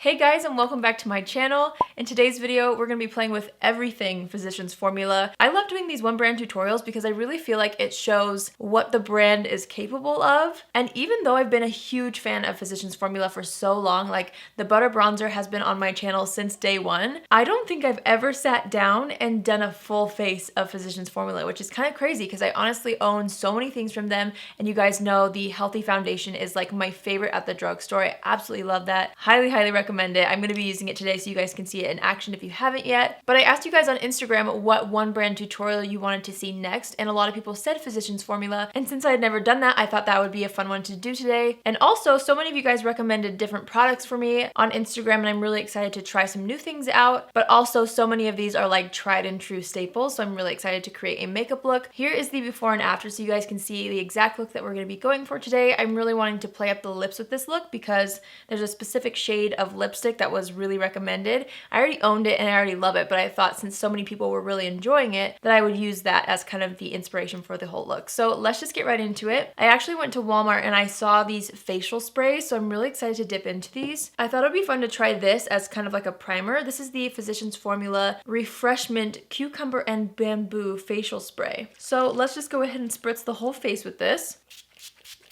Hey guys, and welcome back to my channel. In today's video, we're gonna be playing with everything Physicians Formula. I love doing these one brand tutorials because I really feel like it shows what the brand is capable of. And even though I've been a huge fan of Physicians Formula for so long, like the Butter Bronzer has been on my channel since day one, I don't think I've ever sat down and done a full face of Physicians Formula, which is kind of crazy because I honestly own so many things from them. And you guys know the Healthy Foundation is like my favorite at the drugstore. I absolutely love that. Highly recommend it. I'm going to be using it today so you guys can see it in action if you haven't yet. But I asked you guys on Instagram what one brand tutorial you wanted to see next, and a lot of people said Physicians Formula. And since I had never done that, I thought that would be a fun one to do today. And also, so many of you guys recommended different products for me on Instagram, and I'm really excited to try some new things out. But also, so many of these are like tried and true staples, so I'm really excited to create a makeup look. Here is the before and after so you guys can see the exact look that we're going to be going for today. I'm really wanting to play up the lips with this look because there's a specific shade of lipstick that was really recommended. I already owned it and I already love it, but I thought since so many people were really enjoying it that I would use that as kind of the inspiration for the whole look. So let's just get right into it. I actually went to Walmart and I saw these facial sprays, so I'm really excited to dip into these. I thought it'd be fun to try this as kind of like a primer. This is the Physicians Formula Refreshment Cucumber and Bamboo Facial Spray. So let's just go ahead and spritz the whole face with this.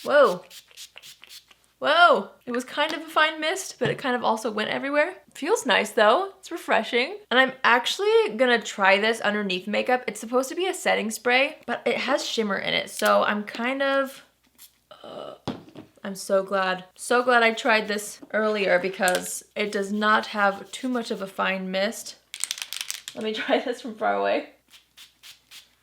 Whoa. Whoa, it was kind of a fine mist, but it kind of also went everywhere. Feels nice though, it's refreshing. And I'm actually gonna try this underneath makeup. It's supposed to be a setting spray, but it has shimmer in it. So I'm kind of, I'm so glad I tried this earlier because it does not have too much of a fine mist. Let me try this from far away.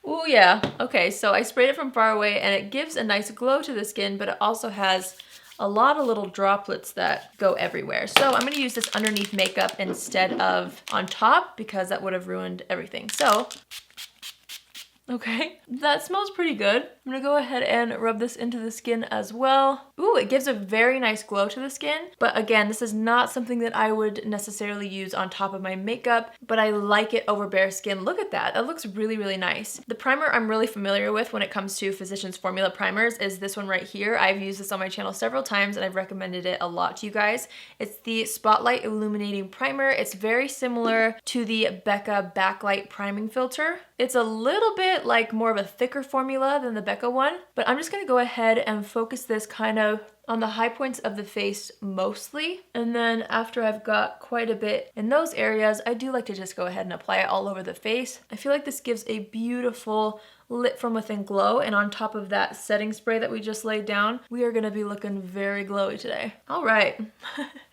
Ooh, yeah, okay, so I sprayed it from far away and it gives a nice glow to the skin, but it also has a lot of little droplets that go everywhere. So I'm gonna use this underneath makeup instead of on top because that would have ruined everything. So, okay, that smells pretty good. I'm gonna go ahead and rub this into the skin as well. Ooh, it gives a very nice glow to the skin. But again, this is not something that I would necessarily use on top of my makeup, but I like it over bare skin. Look at that, that looks really nice. The primer I'm really familiar with when it comes to Physicians Formula primers is this one right here. I've used this on my channel several times and I've recommended it a lot to you guys. It's the Spotlight Illuminating Primer. It's very similar to the Becca Backlight Priming Filter. It's a little bit like more of a thicker formula than the Becca one, but I'm just gonna go ahead and focus this kind of on the high points of the face mostly. And then after I've got quite a bit in those areas, I do like to just go ahead and apply it all over the face. I feel like this gives a beautiful lit from within glow, and on top of that setting spray that we just laid down, we are gonna be looking very glowy today. All right.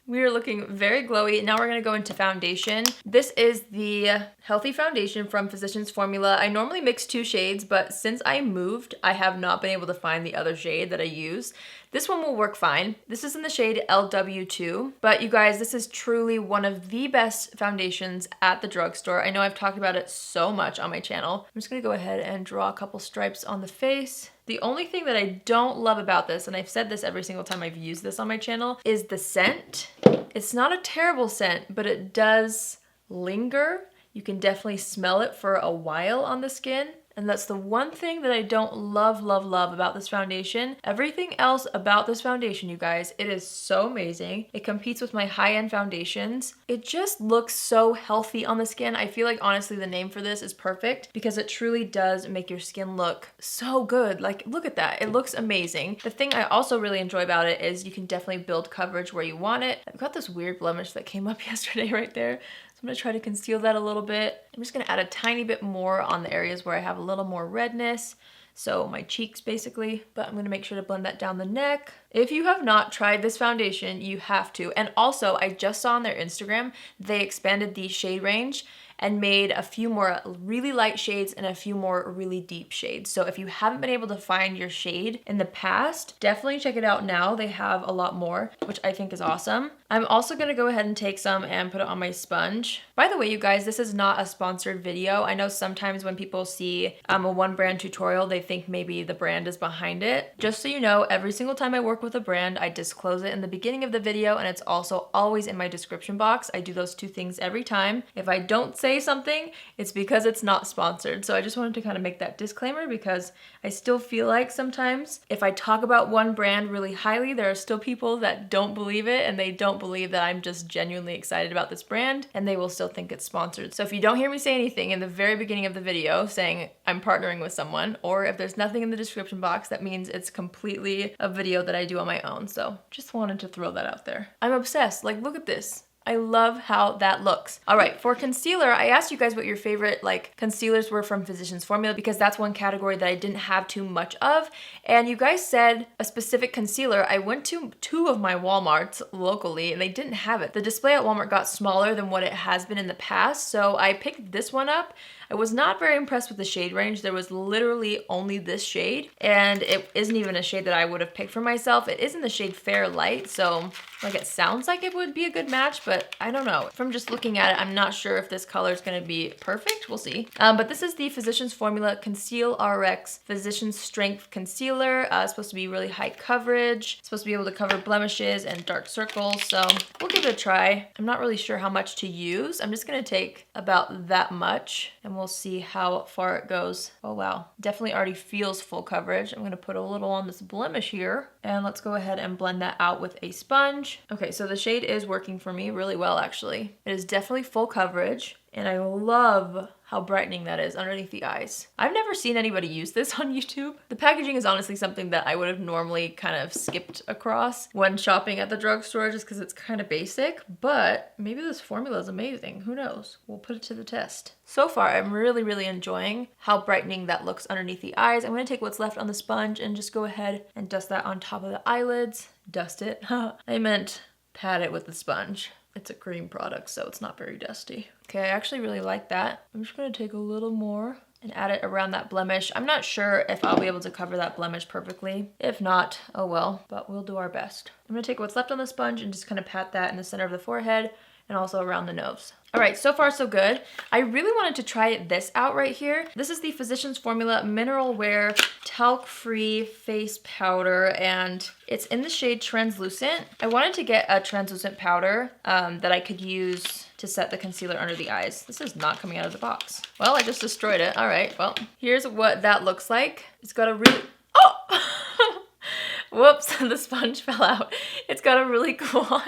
We are looking very glowy. Now we're gonna go into foundation. This is the Healthy Foundation from Physicians Formula. I normally mix two shades, but since I moved, I have not been able to find the other shade that I use. This one will work fine. This is in the shade LW2, but you guys, this is truly one of the best foundations at the drugstore. I know I've talked about it so much on my channel. I'm just gonna go ahead and draw a couple stripes on the face. The only thing that I don't love about this, and I've said this every single time I've used this on my channel, is the scent. It's not a terrible scent, but it does linger. You can definitely smell it for a while on the skin. And that's the one thing that I don't love about this foundation. Everything else about this foundation, you guys, it is so amazing. It competes with my high-end foundations. It just looks so healthy on the skin. I feel like honestly the name for this is perfect because it truly does make your skin look so good. Like, look at that. It looks amazing. The thing I also really enjoy about it is you can definitely build coverage where you want it. I've got this weird blemish that came up yesterday right there. I'm gonna try to conceal that a little bit. I'm just gonna add a tiny bit more on the areas where I have a little more redness. So my cheeks basically, but I'm gonna make sure to blend that down the neck. If you have not tried this foundation, you have to. And also I just saw on their Instagram, they expanded the shade range and made a few more really light shades and a few more really deep shades. So if you haven't been able to find your shade in the past, definitely check it out now. They have a lot more, which I think is awesome. I'm also gonna go ahead and take some and put it on my sponge. By the way, you guys, this is not a sponsored video. I know sometimes when people see a one brand tutorial, they think maybe the brand is behind it. Just so you know, every single time I work with a brand, I disclose it in the beginning of the video, and it's also always in my description box. I do those two things every time. If I don't say say something, it's because it's not sponsored. So I just wanted to kind of make that disclaimer because I still feel like sometimes if I talk about one brand really highly, there are still people that don't believe it and they don't believe that I'm just genuinely excited about this brand and they will still think it's sponsored. So if you don't hear me say anything in the very beginning of the video saying I'm partnering with someone, or if there's nothing in the description box, that means it's completely a video that I do on my own. So just wanted to throw that out there. I'm obsessed. Like, look at this. I love how that looks. All right, for concealer, I asked you guys what your favorite like concealers were from Physicians Formula because that's one category that I didn't have too much of. And you guys said a specific concealer. I went to 2 of my Walmarts locally and they didn't have it. The display at Walmart got smaller than what it has been in the past, so I picked this one up. I was not very impressed with the shade range. There was literally only this shade, and it isn't even a shade that I would have picked for myself. It is in the shade Fair Light, so like it sounds like it would be a good match, but I don't know. From just looking at it, I'm not sure if this color is gonna be perfect. We'll see. But this is the Physicians Formula Conceal RX Physicians Strength Concealer. It's supposed to be really high coverage. It's supposed to be able to cover blemishes and dark circles, so we'll give it a try. I'm not really sure how much to use. I'm just gonna take about that much, and we'll see how far it goes. Oh wow, definitely already feels full coverage. I'm gonna put a little on this blemish here, and let's go ahead and blend that out with a sponge. Okay, so the shade is working for me really well actually. It is definitely full coverage, and I love how brightening that is underneath the eyes. I've never seen anybody use this on YouTube. The packaging is honestly something that I would have normally kind of skipped across when shopping at the drugstore just because it's kind of basic, but maybe this formula is amazing. Who knows? We'll put it to the test. So far, I'm really enjoying how brightening that looks underneath the eyes. I'm gonna take what's left on the sponge and just go ahead and dust that on top of the eyelids. Dust it. I meant pat it with the sponge. It's a cream product, so it's not very dusty. Okay, I actually really like that. I'm just gonna take a little more and add it around that blemish. I'm not sure if I'll be able to cover that blemish perfectly. If not, oh well, but we'll do our best. I'm gonna take what's left on the sponge and just kind of pat that in the center of the forehead and also around the nose. All right, so far so good. I really wanted to try this out right here. This is the Physicians Formula Mineral Wear Talc-Free Face Powder, and it's in the shade Translucent. I wanted to get a translucent powder that I could use to set the concealer under the eyes. This is not coming out of the box. Well, I just destroyed it. All right, well, here's what that looks like. It's got a really, oh! Whoops, the sponge fell out. It's got a really cool,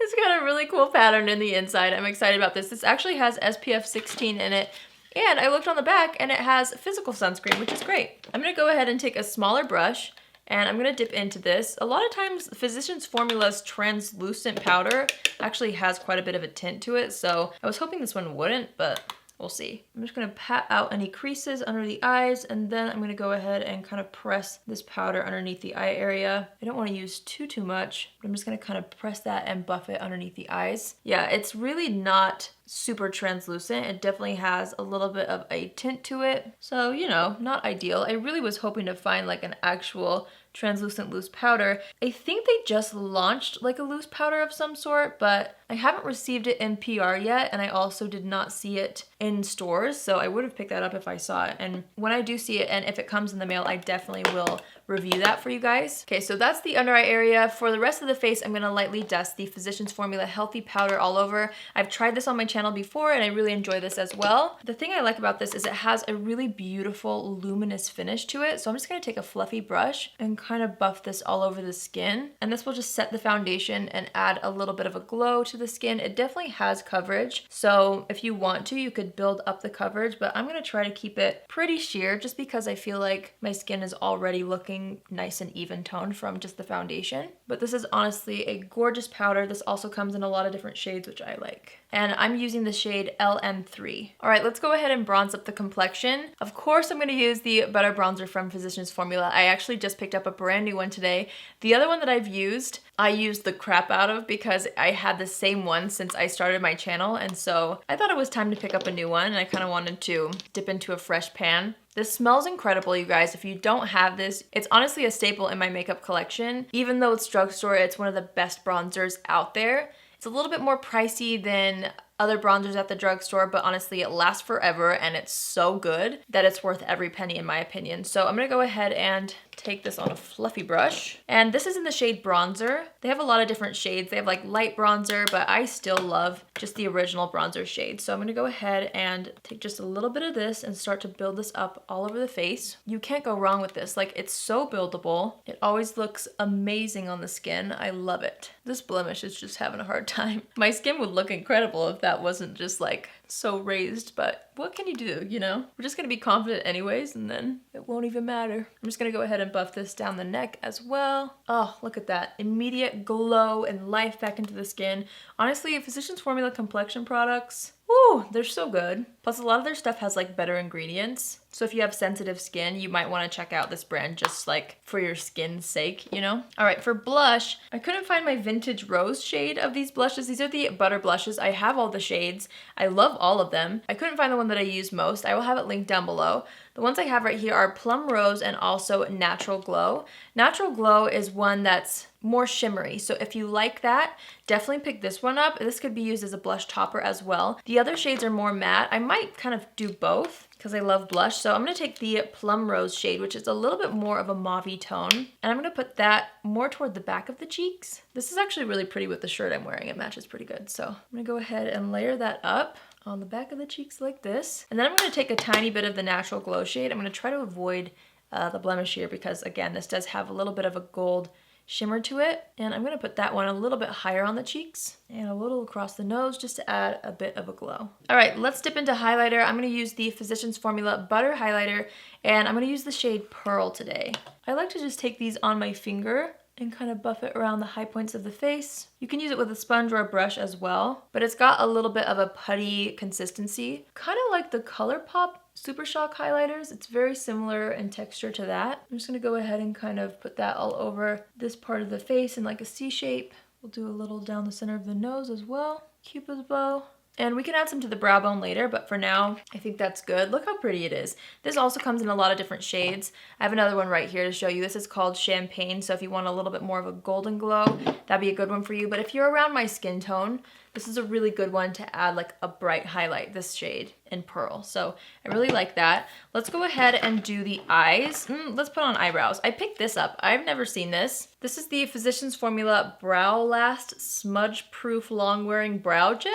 it's got a really cool pattern in the inside. I'm excited about this. This actually has SPF 16 in it, and I looked on the back and it has physical sunscreen, which is great. I'm gonna go ahead and take a smaller brush and I'm gonna dip into this. A lot of times Physicians Formula's translucent powder actually has quite a bit of a tint to it, so I was hoping this one wouldn't, but we'll see. I'm just gonna pat out any creases under the eyes, and then I'm gonna go ahead and kind of press this powder underneath the eye area. I don't wanna use too much, but I'm just gonna kind of press that and buff it underneath the eyes. Yeah, it's really not super translucent. It definitely has a little bit of a tint to it. So, you know, not ideal. I really was hoping to find like an actual translucent loose powder. I think they just launched like a loose powder of some sort, but I haven't received it in PR yet, and I also did not see it in stores, so I would have picked that up if I saw it. And when I do see it, and if it comes in the mail, I definitely will review that for you guys. Okay, so that's the under eye area. For the rest of the face, I'm gonna lightly dust the Physicians Formula Healthy Powder all over. I've tried this on my channel before, and I really enjoy this as well. The thing I like about this is it has a really beautiful luminous finish to it, so I'm just gonna take a fluffy brush and kind of buff this all over the skin, and this will just set the foundation and add a little bit of a glow to the skin. It definitely has coverage, so if you want to, you could build up the coverage, but I'm gonna try to keep it pretty sheer just because I feel like my skin is already looking nice and even toned from just the foundation. But this is honestly a gorgeous powder. This also comes in a lot of different shades, which I like. And I'm using the shade LM3. All right, let's go ahead and bronze up the complexion. Of course, I'm gonna use the Butter Bronzer from Physicians Formula. I actually just picked up a brand new one today. The other one that I've used, I used the crap out of because I had the same one since I started my channel, and so I thought it was time to pick up a new one, and I kind of wanted to dip into a fresh pan. This smells incredible, you guys. If you don't have this, it's honestly a staple in my makeup collection. Even though it's drugstore, it's one of the best bronzers out there. It's a little bit more pricey than other bronzers at the drugstore, but honestly, it lasts forever and it's so good that it's worth every penny in my opinion. So I'm gonna go ahead and take this on a fluffy brush. And this is in the shade Bronzer. They have a lot of different shades. They have like light bronzer, but I still love just the original bronzer shade. So I'm gonna go ahead and take just a little bit of this and start to build this up all over the face. You can't go wrong with this. Like, it's so buildable. It always looks amazing on the skin. I love it. This blemish is just having a hard time. My skin would look incredible if that wasn't just like so raised, but what can you do, you know? We're just gonna be confident anyways, and then it won't even matter. I'm just gonna go ahead and buff this down the neck as well. Oh, look at that. Immediate glow and life back into the skin. Honestly, Physicians Formula complexion products, woo, they're so good. Plus, a lot of their stuff has like better ingredients. So if you have sensitive skin, you might want to check out this brand just like for your skin's sake, you know? All right, for blush, I couldn't find my vintage rose shade of these blushes. These are the butter blushes. I have all the shades. I love all of them. I couldn't find the one that I use most. I will have it linked down below. The ones I have right here are Plum Rose and also Natural Glow. Natural Glow is one that's more shimmery. So if you like that, definitely pick this one up. This could be used as a blush topper as well. The other shades are more matte. I might kind of do both because I love blush. So I'm gonna take the Plum Rose shade, which is a little bit more of a mauve-y tone. And I'm gonna put that more toward the back of the cheeks. This is actually really pretty with the shirt I'm wearing. It matches pretty good. So I'm gonna go ahead and layer that up on the back of the cheeks like this. And then I'm gonna take a tiny bit of the Natural Glow shade. I'm gonna try to avoid the blemish here because again, this does have a little bit of a gold shimmer to it. And I'm gonna put that one a little bit higher on the cheeks and a little across the nose just to add a bit of a glow. All right, let's dip into highlighter. I'm gonna use the Physicians Formula Butter Highlighter, and I'm gonna use the shade Pearl today. I like to just take these on my finger and kind of buff it around the high points of the face. You can use it with a sponge or a brush as well, but it's got a little bit of a putty consistency, kind of like the ColourPop Super Shock highlighters. It's very similar in texture to that. I'm just gonna go ahead and kind of put that all over this part of the face in like a C shape. We'll do a little down the center of the nose as well. Cupid's bow. And we can add some to the brow bone later, but for now, I think that's good. Look how pretty it is. This also comes in a lot of different shades. I have another one right here to show you. This is called Champagne, so if you want a little bit more of a golden glow, that'd be a good one for you. But if you're around my skin tone, this is a really good one to add like a bright highlight, this shade in Pearl. So I really like that. Let's go ahead and do the eyes. Let's put on eyebrows. I picked this up. I've never seen this. This is the Physicians Formula Brow Last Smudge Proof Long Wearing Brow Gel.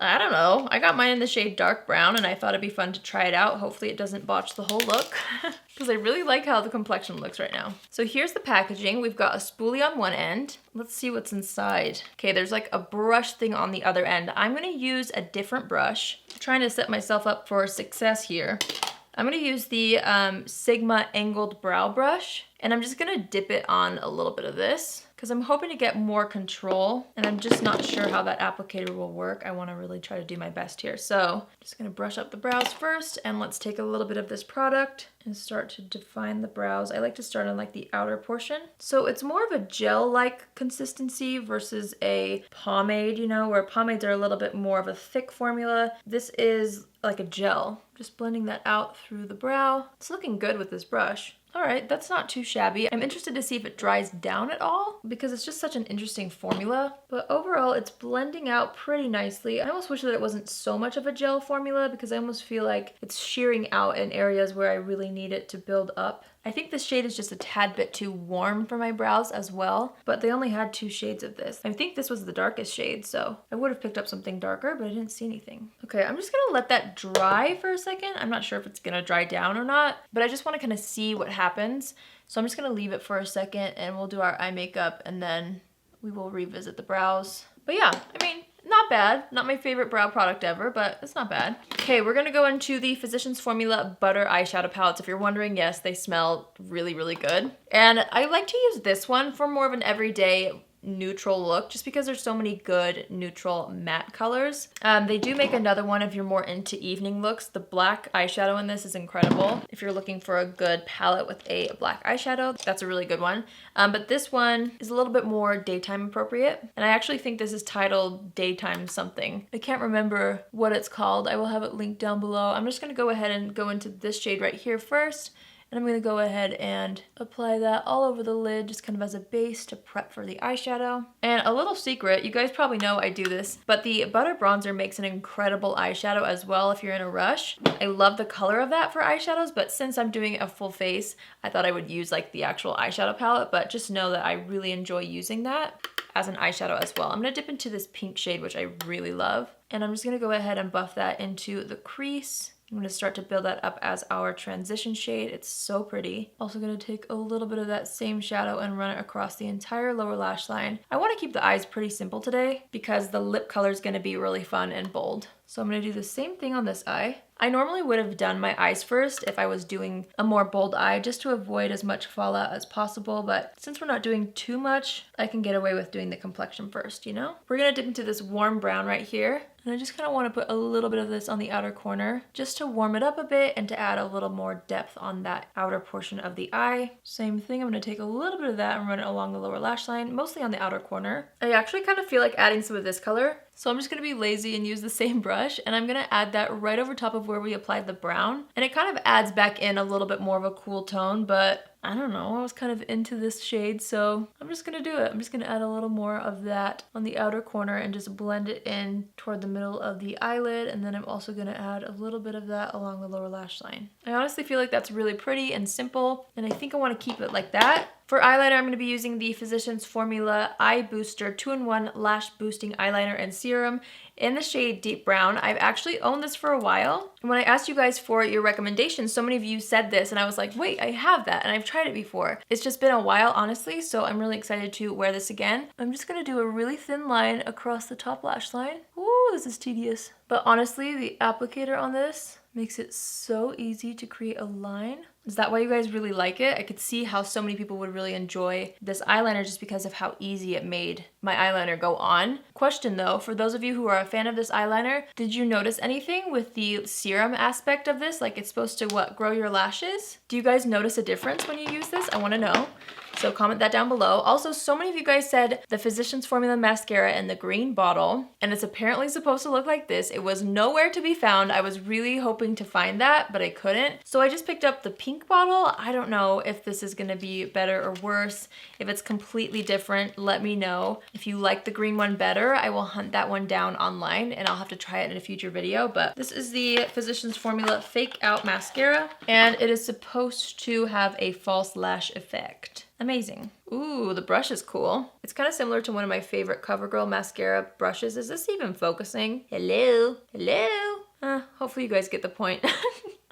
I don't know. I got mine in the shade dark brown and I thought it'd be fun to try it out. Hopefully it doesn't botch the whole look because I really like how the complexion looks right now. So here's the packaging. We've got a spoolie on one end. Let's see what's inside. Okay, there's like a brush thing on the other end. I'm gonna use a different brush. I'm trying to set myself up for success here. I'm gonna use the Sigma Angled Brow Brush, and I'm just gonna dip it on a little bit of this because I'm hoping to get more control, and I'm just not sure how that applicator will work. I wanna really try to do my best here. So I'm just gonna brush up the brows first, and let's take a little bit of this product and start to define the brows. I like to start on like the outer portion. So it's more of a gel-like consistency versus a pomade, you know, where pomades are a little bit more of a thick formula. This is like a gel. Just blending that out through the brow. It's looking good with this brush. All right, that's not too shabby. I'm interested to see if it dries down at all because it's just such an interesting formula. But overall, it's blending out pretty nicely. I almost wish that it wasn't so much of a gel formula because I almost feel like it's shearing out in areas where I really need it to build up. I think this shade is just a tad bit too warm for my brows as well, but they only had 2 shades of this. I think this was the darkest shade, so I would have picked up something darker, but I didn't see anything. Okay, I'm just gonna let that dry for a second. I'm not sure if it's gonna dry down or not, but I just wanna kind of see what happens. So I'm just gonna leave it for a second and we'll do our eye makeup and then we will revisit the brows. But yeah, I mean, not bad. Not my favorite brow product ever, but it's not bad. Okay, we're gonna go into the Physicians Formula Butter Eyeshadow Palettes. If you're wondering, yes, they smell really, really good. And I like to use this one for more of an everyday neutral look just because there's so many good neutral matte colors. They do make another one if you're more into evening looks. The black eyeshadow in this is incredible. If you're looking for a good palette with a black eyeshadow, that's a really good one. But this one is a little bit more daytime appropriate. And I actually think this is titled Daytime something. I can't remember what it's called. I will have it linked down below. I'm just gonna go ahead and go into this shade right here first. And I'm gonna go ahead and apply that all over the lid, just kind of as a base to prep for the eyeshadow. And a little secret, you guys probably know I do this, but the butter bronzer makes an incredible eyeshadow as well if you're in a rush. I love the color of that for eyeshadows, but since I'm doing a full face, I thought I would use like the actual eyeshadow palette, but just know that I really enjoy using that as an eyeshadow as well. I'm gonna dip into this pink shade, which I really love. And I'm just gonna go ahead and buff that into the crease. I'm gonna start to build that up as our transition shade. It's so pretty. Also gonna take a little bit of that same shadow and run it across the entire lower lash line. I wanna keep the eyes pretty simple today because the lip color is gonna be really fun and bold. So I'm gonna do the same thing on this eye. I normally would have done my eyes first if I was doing a more bold eye just to avoid as much fallout as possible, but since we're not doing too much, I can get away with doing the complexion first, you know? We're gonna dip into this warm brown right here, and I just kind of want to put a little bit of this on the outer corner just to warm it up a bit and to add a little more depth on that outer portion of the eye. Same thing, I'm gonna take a little bit of that and run it along the lower lash line, mostly on the outer corner. I actually kind of feel like adding some of this color, so I'm just gonna be lazy and use the same brush, and I'm gonna add that right over top of where we applied the brown. And it kind of adds back in a little bit more of a cool tone, but I don't know, I was kind of into this shade, so I'm just gonna do it. I'm just gonna add a little more of that on the outer corner and just blend it in toward the middle of the eyelid, and then I'm also gonna add a little bit of that along the lower lash line. I honestly feel like that's really pretty and simple, and I think I wanna keep it like that. For eyeliner, I'm going to be using the Physicians Formula Eye Booster 2-in-1 Lash Boosting Eyeliner and Serum in the shade Deep Brown. I've actually owned this for a while. And when I asked you guys for your recommendations, so many of you said this, and I was like, wait, I have that, and I've tried it before. It's just been a while, honestly, so I'm really excited to wear this again. I'm just going to do a really thin line across the top lash line. Ooh, this is tedious. But honestly, the applicator on this makes it so easy to create a line. Is that why you guys really like it? I could see how so many people would really enjoy this eyeliner just because of how easy it made my eyeliner go on. Question though, for those of you who are a fan of this eyeliner, did you notice anything with the serum aspect of this? Like it's supposed to, what, grow your lashes? Do you guys notice a difference when you use this? I wanna know. So comment that down below. Also, so many of you guys said the Physicians Formula mascara in the green bottle, and it's apparently supposed to look like this. It was nowhere to be found. I was really hoping to find that, but I couldn't. So I just picked up the pink bottle. I don't know if this is gonna be better or worse. If it's completely different, let me know. If you like the green one better, I will hunt that one down online and I'll have to try it in a future video. But this is the Physicians Formula Fake Out Mascara, and it is supposed to have a false lash effect. Amazing. Ooh, the brush is cool. It's kind of similar to one of my favorite CoverGirl mascara brushes. Is this even focusing? Hello? Hello? Hopefully you guys get the point.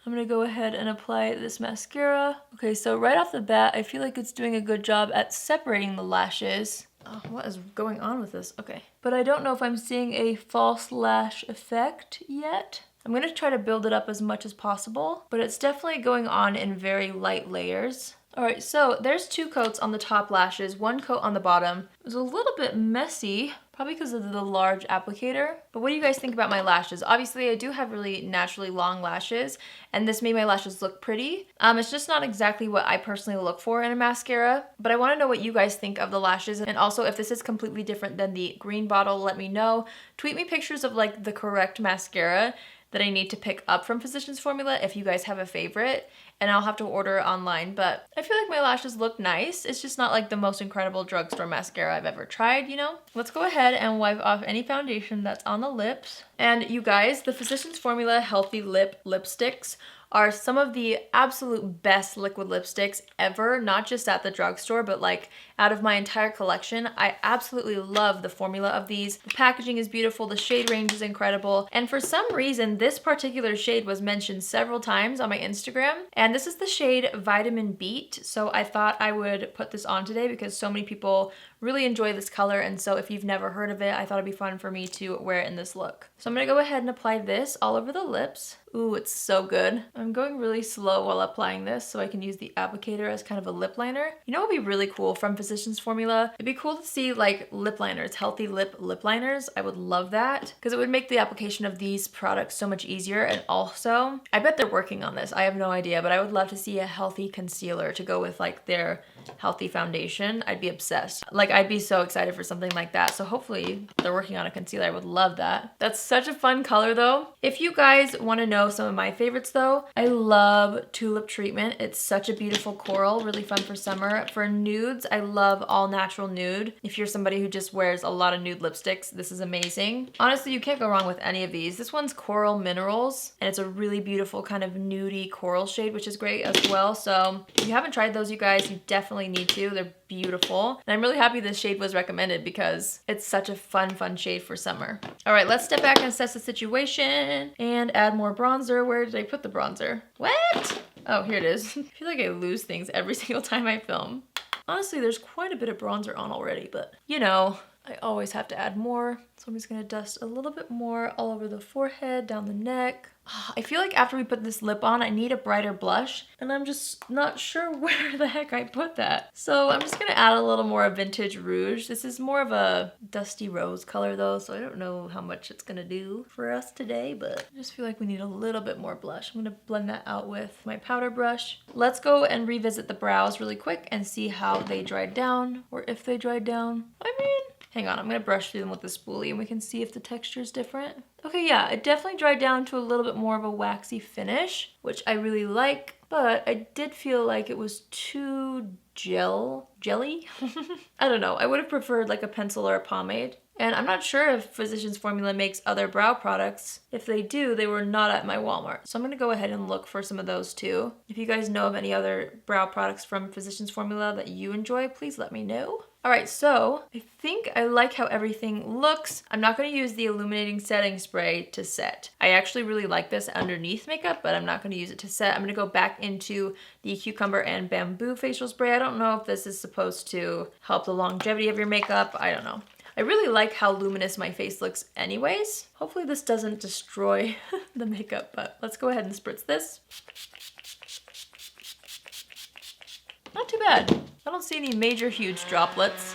I'm gonna go ahead and apply this mascara. Okay, so right off the bat, I feel like it's doing a good job at separating the lashes. Oh, what is going on with this? Okay. But I don't know if I'm seeing a false lash effect yet. I'm gonna try to build it up as much as possible, but it's definitely going on in very light layers. All right, so there's 2 coats on the top lashes, 1 coat on the bottom. It was a little bit messy, probably because of the large applicator. But what do you guys think about my lashes? Obviously, I do have really naturally long lashes, and this made my lashes look pretty. It's just not exactly what I personally look for in a mascara, but I wanna know what you guys think of the lashes, and also if this is completely different than the green bottle, let me know. Tweet me pictures of like the correct mascara that I need to pick up from Physicians Formula if you guys have a favorite, and I'll have to order it online. But I feel like my lashes look nice. It's just not like the most incredible drugstore mascara I've ever tried, you know? Let's go ahead and wipe off any foundation that's on the lips. And you guys, the Physicians Formula Healthy Lip Lipsticks are some of the absolute best liquid lipsticks ever, not just at the drugstore, but like out of my entire collection. I absolutely love the formula of these. The packaging is beautiful, the shade range is incredible, and for some reason, this particular shade was mentioned several times on my Instagram, and this is the shade Vitamin Beat, so I thought I would put this on today because so many people really enjoy this color, and so if you've never heard of it, I thought it'd be fun for me to wear it in this look. So I'm gonna go ahead and apply this all over the lips. Ooh, it's so good. I'm going really slow while applying this so I can use the applicator as kind of a lip liner. You know what would be really cool from Physicians Physicians Formula. It'd be cool to see like lip liners, healthy lip liners. I would love that because it would make the application of these products so much easier. And also, I bet they're working on this. I have no idea, but I would love to see a healthy concealer to go with like their healthy foundation. I'd be obsessed. Like I'd be so excited for something like that. So hopefully they're working on a concealer. I would love that. That's such a fun color though. If you guys want to know some of my favorites though, I love Tulip Treatment. It's such a beautiful coral, really fun for summer. For nudes, I love All Natural Nude. If you're somebody who just wears a lot of nude lipsticks, this is amazing. Honestly, you can't go wrong with any of these. This one's Coral Minerals, and it's a really beautiful kind of nudie coral shade, which is great as well. So if you haven't tried those, you guys, you definitely need to. They're beautiful. And I'm really happy this shade was recommended because it's such a fun shade for summer. All right, let's step back and assess the situation and add more bronzer. Where did I put the bronzer? What? Oh, here it is. I feel like I lose things every single time I film. Honestly, there's quite a bit of bronzer on already, but you know, I always have to add more. So I'm just gonna dust a little bit more all over the forehead, down the neck. I feel like after we put this lip on, I need a brighter blush, and I'm just not sure where the heck I put that. So I'm just gonna add a little more Vintage Rouge. This is more of a dusty rose color though, so I don't know how much it's gonna do for us today, but I just feel like we need a little bit more blush. I'm gonna blend that out with my powder brush. Let's go and revisit the brows really quick and see how they dried down, or if they dried down. I mean, hang on, I'm gonna brush through them with the spoolie and we can see if the texture is different. Okay, yeah, it definitely dried down to a little bit more of a waxy finish, which I really like, but I did feel like it was too jelly? I don't know, I would have preferred like a pencil or a pomade. And I'm not sure if Physicians Formula makes other brow products. If they do, they were not at my Walmart. So I'm gonna go ahead and look for some of those too. If you guys know of any other brow products from Physicians Formula that you enjoy, please let me know. All right, so I think I like how everything looks. I'm not gonna use the illuminating setting spray to set. I actually really like this underneath makeup, but I'm not gonna use it to set. I'm gonna go back into the Cucumber and Bamboo facial spray. I don't know if this is supposed to help the longevity of your makeup. I don't know. I really like how luminous my face looks anyways. Hopefully this doesn't destroy the makeup, but let's go ahead and spritz this. Not too bad. I don't see any major huge droplets.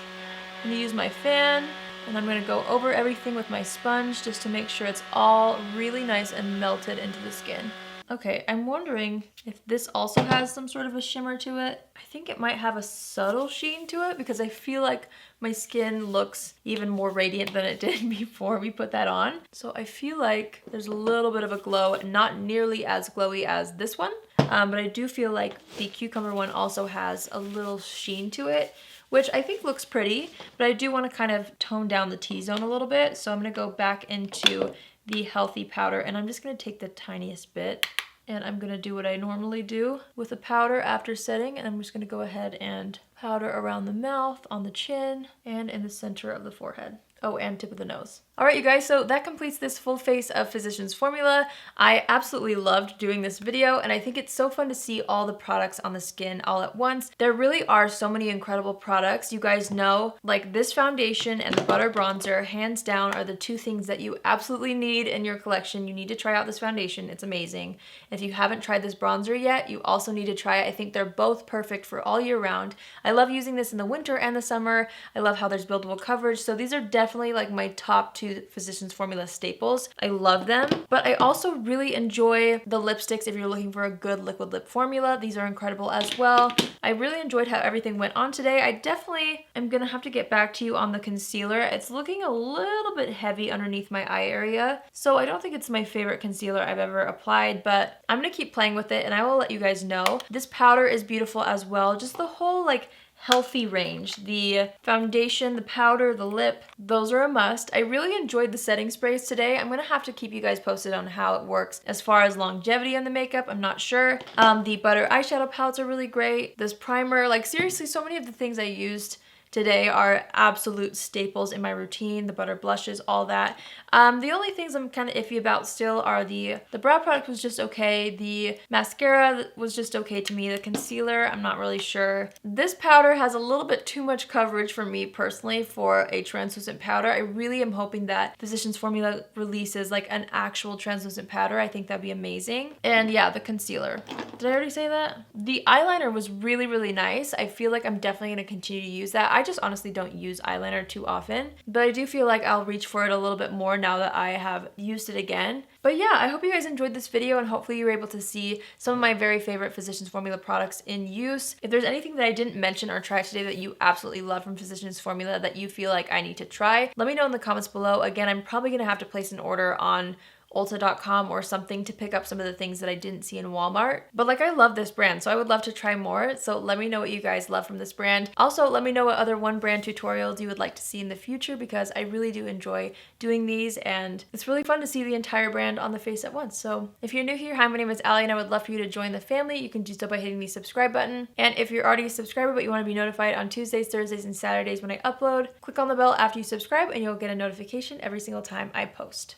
I'm gonna use my fan and I'm gonna go over everything with my sponge just to make sure it's all really nice and melted into the skin. Okay, I'm wondering if this also has some sort of a shimmer to it. I think it might have a subtle sheen to it because I feel like my skin looks even more radiant than it did before we put that on. So I feel like there's a little bit of a glow, not nearly as glowy as this one, but I do feel like the Cucumber one also has a little sheen to it, which I think looks pretty, but I do want to kind of tone down the T-zone a little bit. So I'm gonna go back into the Healthy powder and I'm just gonna take the tiniest bit and I'm gonna do what I normally do with the powder after setting, and I'm just gonna go ahead and powder around the mouth, on the chin, and in the center of the forehead. Oh, and tip of the nose. All right, you guys, so that completes this full face of Physicians Formula. I absolutely loved doing this video, and I think it's so fun to see all the products on the skin all at once. There really are so many incredible products. You guys know, like this foundation and the butter bronzer, hands down, are the two things that you absolutely need in your collection. You need to try out this foundation. It's amazing. If you haven't tried this bronzer yet, you also need to try it. I think they're both perfect for all year round. I love using this in the winter and the summer. I love how there's buildable coverage. So these are definitely like my top two Physicians Formula staples. I love them, but I also really enjoy the lipsticks if you're looking for a good liquid lip formula. These are incredible as well. I really enjoyed how everything went on today. I definitely am gonna have to get back to you on the concealer. It's looking a little bit heavy underneath my eye area, so I don't think it's my favorite concealer I've ever applied, but I'm gonna keep playing with it and I will let you guys know. This powder is beautiful as well. Just the whole like healthy range. The foundation, the powder, the lip, those are a must. I really enjoyed the setting sprays today. I'm gonna have to keep you guys posted on how it works as far as longevity on the makeup. I'm not sure. The butter eyeshadow palettes are really great. This primer, like seriously, so many of the things I used today are absolute staples in my routine, the butter blushes, all that. The only things I'm kind of iffy about still are the brow product was just okay, the mascara was just okay to me, the concealer, I'm not really sure. This powder has a little bit too much coverage for me personally for a translucent powder. I really am hoping that Physicians Formula releases like an actual translucent powder. I think that'd be amazing. And yeah, the concealer. Did I already say that? The eyeliner was really, really nice. I feel like I'm definitely going to continue to use that. I just honestly don't use eyeliner too often, but I do feel like I'll reach for it a little bit more now that I have used it again. But yeah, I hope you guys enjoyed this video and hopefully you were able to see some of my very favorite Physicians Formula products in use. If there's anything that I didn't mention or try today that you absolutely love from Physicians Formula that you feel like I need to try, let me know in the comments below. Again, I'm probably going to have to place an order on Ulta.com or something to pick up some of the things that I didn't see in Walmart. But like, I love this brand, so I would love to try more. So let me know what you guys love from this brand. Also, let me know what other one brand tutorials you would like to see in the future, because I really do enjoy doing these and it's really fun to see the entire brand on the face at once. So if you're new here, hi, my name is Allie and I would love for you to join the family. You can do so by hitting the subscribe button. And if you're already a subscriber but you want to be notified on Tuesdays, Thursdays, and Saturdays when I upload, click on the bell after you subscribe and you'll get a notification every single time I post.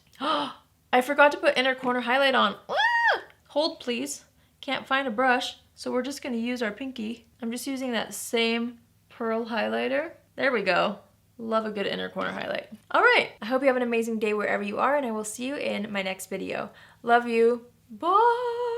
I forgot to put inner corner highlight on. Ah! Hold please. Can't find a brush, so we're just gonna use our pinky. I'm just using that same pearl highlighter. There we go. Love a good inner corner highlight. All right, I hope you have an amazing day wherever you are, and I will see you in my next video. Love you. Bye.